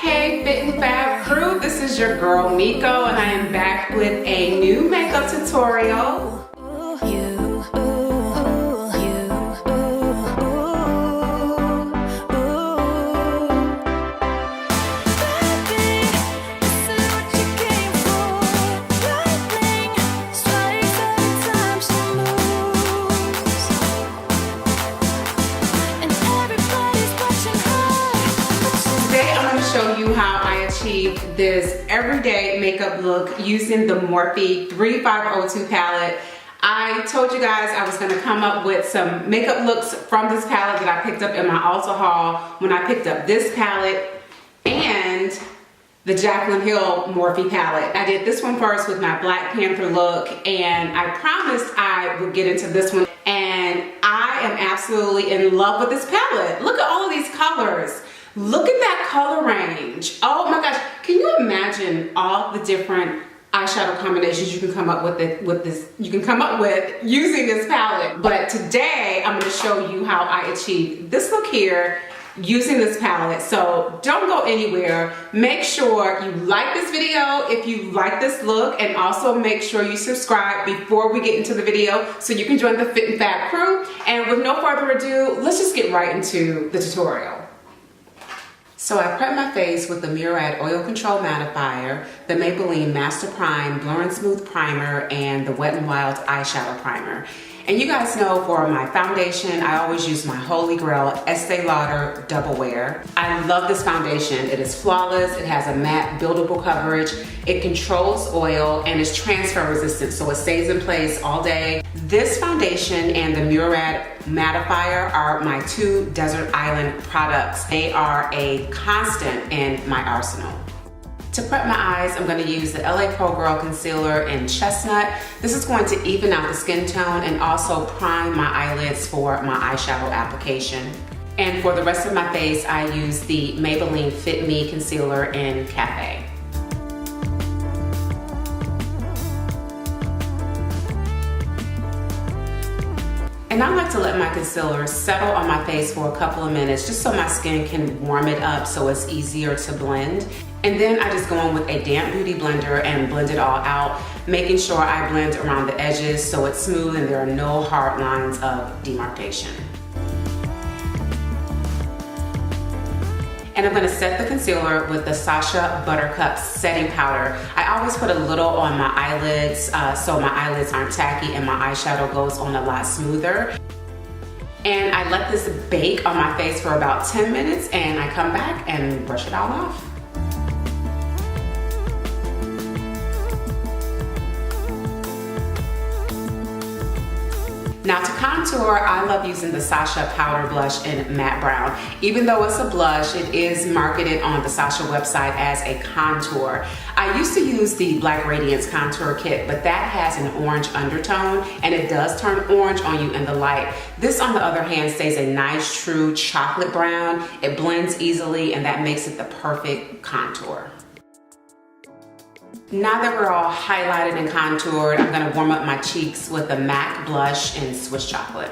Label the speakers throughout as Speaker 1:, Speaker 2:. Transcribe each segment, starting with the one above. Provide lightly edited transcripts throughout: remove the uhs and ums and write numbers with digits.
Speaker 1: Hey Fit and Fab crew, this is your girl Miko and I am back with a new makeup tutorial. Show you how I achieved this everyday makeup look using the Morphe 3502 palette. I told you guys I was going to come up with some makeup looks from this palette that I picked up in my Ulta haul when I picked up this palette and the Jaclyn Hill Morphe palette. I did this one first with my Black Panther look, and I promised I would get into this one, and I am absolutely in love with this palette. Look at all of these colors. Look at that color range. Oh my gosh, can you imagine all the different eyeshadow combinations you can come up with using this palette? But today I'm going to show you how I achieved this look here using this palette. So don't go anywhere. Make sure you like this video if you like this look, and also make sure you subscribe before we get into the video so you can join the Fit and Fab crew. And with no further ado, let's just get right into the tutorial. So I prep my face with the Murad Oil Control Mattifier, the Maybelline Master Prime Blur and Smooth Primer, and the Wet n Wild Eyeshadow Primer. And you guys know for my foundation, I always use my Holy Grail Estee Lauder Double Wear. I love this foundation. It is flawless. It has a matte buildable coverage. It controls oil and is transfer resistant, so it stays in place all day. This foundation and the Murad Mattifier are my two Desert Island products. They are a constant in my arsenal. To prep my eyes, I'm going to use the LA Pro Girl Concealer in Chestnut. This is going to even out the skin tone and also prime my eyelids for my eyeshadow application. And for the rest of my face, I use the Maybelline Fit Me Concealer in Cafe. And I like to let my concealer settle on my face for a couple of minutes just so my skin can warm it up so it's easier to blend. And then I just go in with a damp beauty blender and blend it all out, making sure I blend around the edges so it's smooth and there are no hard lines of demarcation. And I'm going to set the concealer with the Sacha Buttercup setting powder. I always put a little on my eyelids so my eyelids aren't tacky and my eyeshadow goes on a lot smoother. And I let this bake on my face for about 10 minutes and I come back and brush it all off. Now to contour, I love using the Sacha Powder Blush in Matte Brown. Even though it's a blush, it is marketed on the Sacha website as a contour. I used to use the Black Radiance Contour Kit, but that has an orange undertone and it does turn orange on you in the light. This, on the other hand, stays a nice, true chocolate brown. It blends easily and that makes it the perfect contour. Now that we're all highlighted and contoured, I'm gonna warm up my cheeks with the MAC blush in Swiss Chocolate.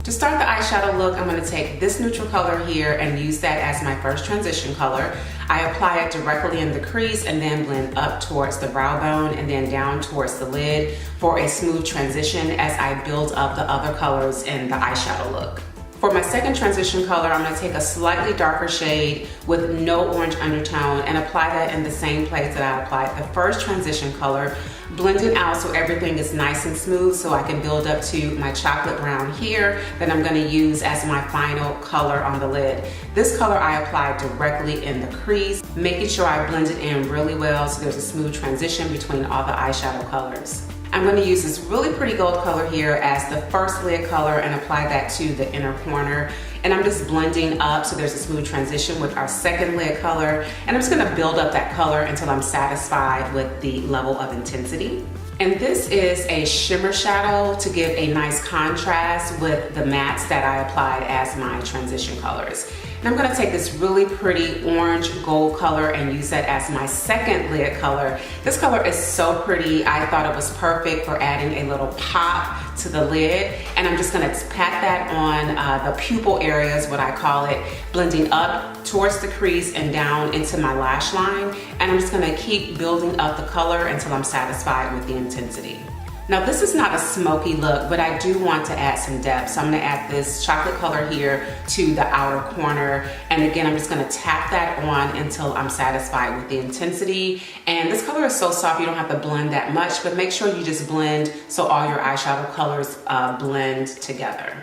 Speaker 1: To start the eyeshadow look, I'm gonna take this neutral color here and use that as my first transition color. I apply it directly in the crease and then blend up towards the brow bone and then down towards the lid for a smooth transition as I build up the other colors in the eyeshadow look. For my second transition color, I'm going to take a slightly darker shade with no orange undertone and apply that in the same place that I applied the first transition color. Blend it out so everything is nice and smooth so I can build up to my chocolate brown here that I'm going to use as my final color on the lid. This color I applied directly in the crease, making sure I blend it in really well so there's a smooth transition between all the eyeshadow colors. I'm going to use this really pretty gold color here as the first lid color and apply that to the inner corner. And I'm just blending up so there's a smooth transition with our second lid color. And I'm just going to build up that color until I'm satisfied with the level of intensity. And this is a shimmer shadow to give a nice contrast with the mattes that I applied as my transition colors. And I'm gonna take this really pretty orange gold color and use that as my second lid color. This color is so pretty. I thought it was perfect for adding a little pop to the lid. And I'm just gonna pat that on the pupil area is what I call it, blending up towards the crease and down into my lash line. And I'm just gonna keep building up the color until I'm satisfied with the intensity. Now this is not a smoky look, but I do want to add some depth. So I'm gonna add this chocolate color here to the outer corner. And again, I'm just gonna tap that on until I'm satisfied with the intensity. And this color is so soft, you don't have to blend that much, but make sure you just blend so all your eyeshadow colors blend together.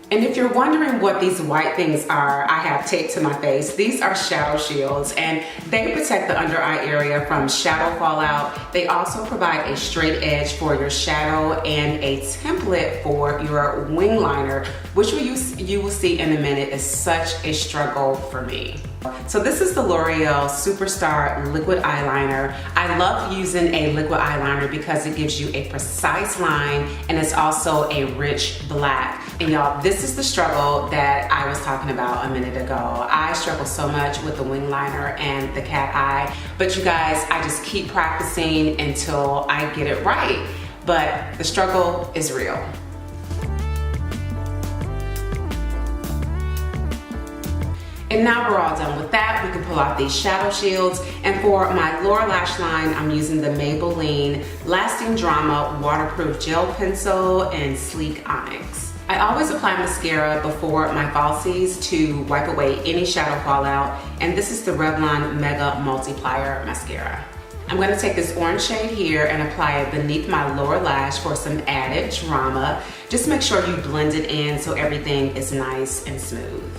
Speaker 1: And if you're wondering what these white things are, I have taped to my face. These are shadow shields, and they protect the under eye area from shadow fallout. They also provide a straight edge for your shadow and a template for your wing liner, which you will see in a minute is such a struggle for me. So this is the L'Oreal Superstar Liquid Eyeliner. I love using a liquid eyeliner because it gives you a precise line and it's also a rich black. And y'all, this is the struggle that I was talking about a minute ago. I struggle so much with the wing liner and the cat eye, but you guys, I just keep practicing until I get it right. But the struggle is real. And now we're all done with that. We can pull out these shadow shields. And for my lower lash line, I'm using the Maybelline Lasting Drama Waterproof Gel Pencil in Sleek Onyx. I always apply mascara before my falsies to wipe away any shadow fallout. And this is the Revlon Mega Multiplier Mascara. I'm gonna take this orange shade here and apply it beneath my lower lash for some added drama. Just make sure you blend it in so everything is nice and smooth.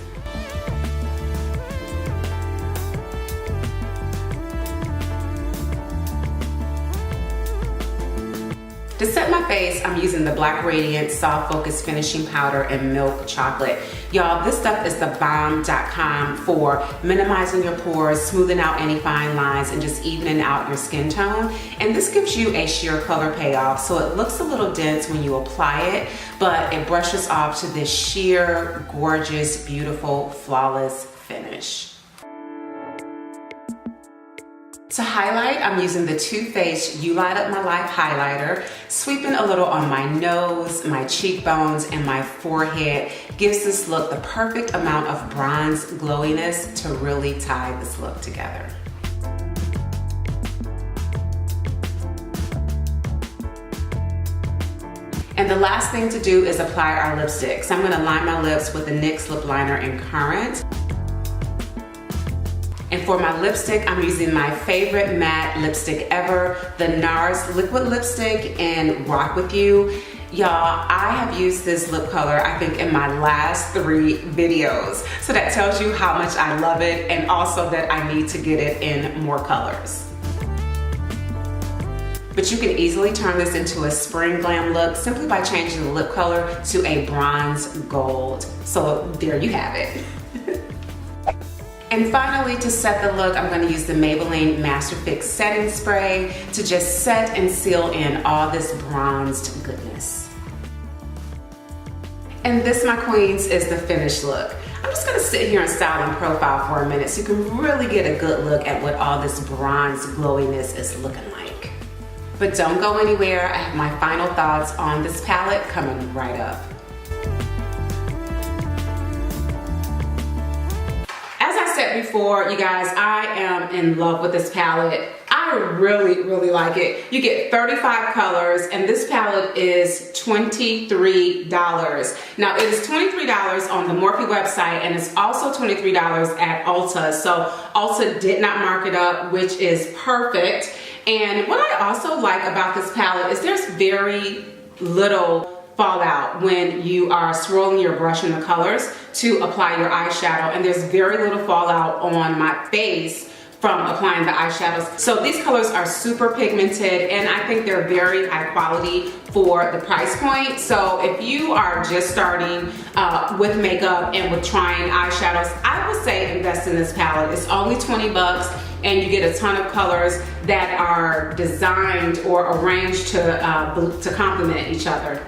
Speaker 1: To set my face, I'm using the Black Radiant Soft Focus Finishing Powder in Milk Chocolate. Y'all, this stuff is the bomb.com for minimizing your pores, smoothing out any fine lines, and just evening out your skin tone. And this gives you a sheer color payoff, so it looks a little dense when you apply it, but it brushes off to this sheer, gorgeous, beautiful, flawless finish. To highlight, I'm using the Too Faced You Light Up My Life highlighter, sweeping a little on my nose, my cheekbones, and my forehead. Gives this look the perfect amount of bronze glowiness to really tie this look together. And the last thing to do is apply our lipstick. So I'm gonna line my lips with the NYX Lip Liner in Currant. And for my lipstick, I'm using my favorite matte lipstick ever, the NARS Liquid Lipstick in Rock With You. Y'all, I have used this lip color, I think, in my last 3 videos. So that tells you how much I love it and also that I need to get it in more colors. But you can easily turn this into a spring glam look simply by changing the lip color to a bronze gold. So there you have it. And finally, to set the look, I'm going to use the Maybelline Master Fix Setting Spray to just set and seal in all this bronzed goodness. And this, my queens, is the finished look. I'm just going to sit here and style and profile for a minute so you can really get a good look at what all this bronze glowiness is looking like. But don't go anywhere. I have my final thoughts on this palette coming right up. Before, you guys, I am in love with this palette. I really, really like it. You get 35 colors and this palette is $23. Now it is $23 on the Morphe website and it's also $23 at Ulta. So Ulta did not mark it up, which is perfect. And what I also like about this palette is there's very little fallout when you are swirling your brush in the colors to apply your eyeshadow, and there's very little fallout on my face from applying the eyeshadows. So these colors are super pigmented and I think they're very high quality for the price point. So if you are just starting with makeup and with trying eyeshadows, I would say invest in this palette. It's only 20 bucks and you get a ton of colors that are designed or arranged to complement each other.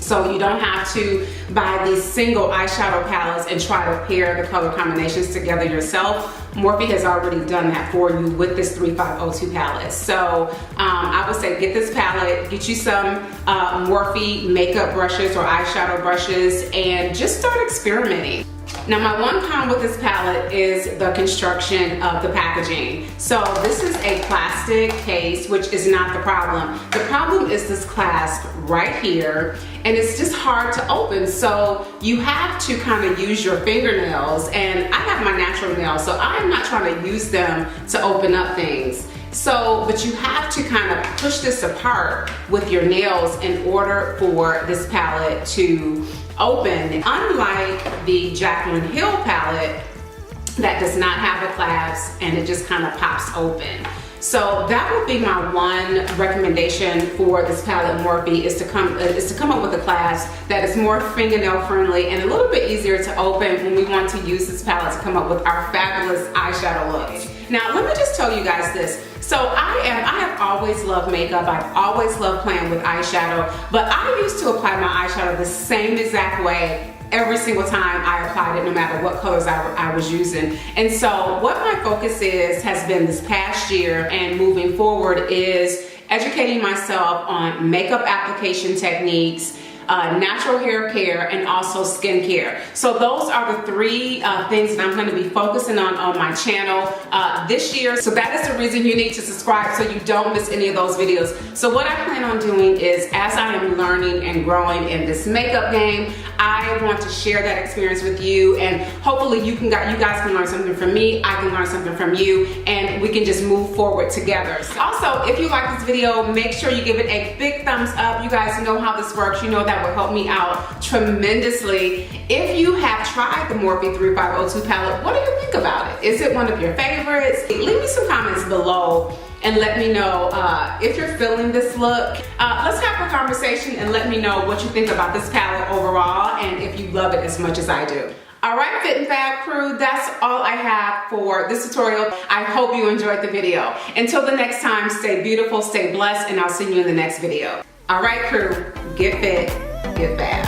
Speaker 1: So you don't have to buy these single eyeshadow palettes and try to pair the color combinations together yourself. Morphe has already done that for you with this 3502 palette. So I would say get this palette, get you some Morphe makeup brushes or eyeshadow brushes, and just start experimenting. Now my one con with this palette is the construction of the packaging. So this is a plastic case, which is not the problem. The problem is this clasp right here, and it's just hard to open. So you have to kind of use your fingernails, and I have my natural nails, so I'm not trying to use them to open up things. So, but you have to kind of push this apart with your nails in order for this palette to open. Unlike the Jaclyn Hill palette that does not have a clasp and it just kind of pops open. So that would be my one recommendation for this palette Morphe is to come up with a clasp that is more fingernail friendly and a little bit easier to open when we want to use this palette to come up with our fabulous eyeshadow looks. Now let me just tell you guys this. So I have always loved makeup. I've always loved playing with eyeshadow, but I used to apply my eyeshadow the same exact way every single time I applied it, no matter what colors I was using. And so what my focus has been this past year and moving forward is educating myself on makeup application techniques, natural hair care, and also skincare. So those are the three things that I'm going to be focusing on my channel this year. So that is the reason you need to subscribe so you don't miss any of those videos. So what I plan on doing is, as I am learning and growing in this makeup game, I want to share that experience with you, and hopefully you guys can learn something from me, I can learn something from you, and we can just move forward together. So also, if you like this video, make sure you give it a big thumbs up. You guys know how this works. You know that will help me out tremendously. If you have tried the Morphe 3502 palette, what do you think about it? Is it one of your favorites? Leave me some comments below and let me know if you're feeling this look. Let's have a conversation and let me know what you think about this palette overall and if you love it as much as I do. All right, Fit and Fab crew, that's all I have for this tutorial. I hope you enjoyed the video. Until the next time, stay beautiful, stay blessed, and I'll see you in the next video. All right, crew, get fit, get fab.